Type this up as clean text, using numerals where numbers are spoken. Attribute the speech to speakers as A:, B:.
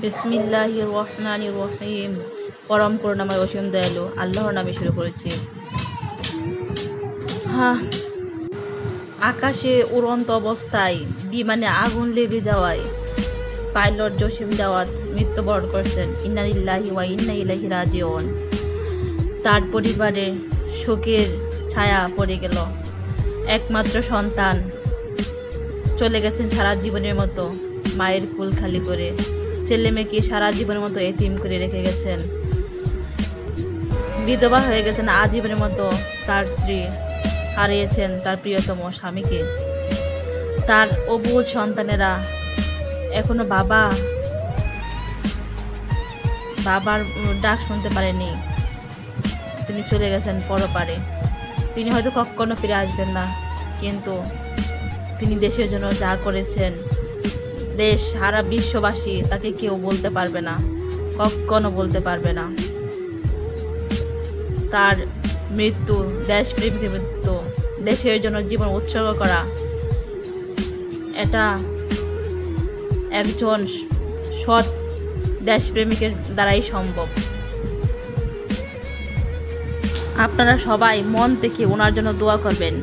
A: বিসমিল্লাহির রহমানির রহিম। পরম করুণাময় অসীম দয়ালু আল্লাহর নামে শুরু করেছি। আকাশে উড়ন্ত অবস্থায় বিমানে আগুন লেগে যাওয়ায় পাইলট জসিম জাওয়াদ মৃত্যুবরণ করেছেন। ইন্না লিল্লাহি ওয়া ইন্না ইলাইহি রাজিউন। তার পরিবারে শোকের ছায়া পড়ে গেল। একমাত্র সন্তান চলে গেছেন সারা জীবনের মতো মায়ের কুল খালি করে। ছেলে মেয়েকে সারা জীবনের মতো এতিম করে রেখে গেছেন। বিধবা হয়ে গেছেন আজীবনের মতো। তার স্ত্রী হারিয়েছেন তার প্রিয়তম স্বামীকে। তার অবুঝ সন্তানেরা এখনো বাবার ডাক শুনতে পারেনি। তিনি চলে গেছেন পরপারে। তিনি হয়তো কখনো ফিরে আসবেন না, কিন্তু তিনি দেশের জন্য যা করেছেন দেশ সারা বিশ্ববাসী তাকে কেউ বলতে পারবে না, কখনো বলতে পারবে না। তার মৃত্যু, দেশপ্রেমিকের মৃত্যু, দেশের জন্য জীবন উৎসর্গ করা, এটা একজন সৎ দেশপ্রেমিকের দ্বারাই সম্ভব। আপনারা সবাই মন থেকে ওনার জন্য দোয়া করবেন।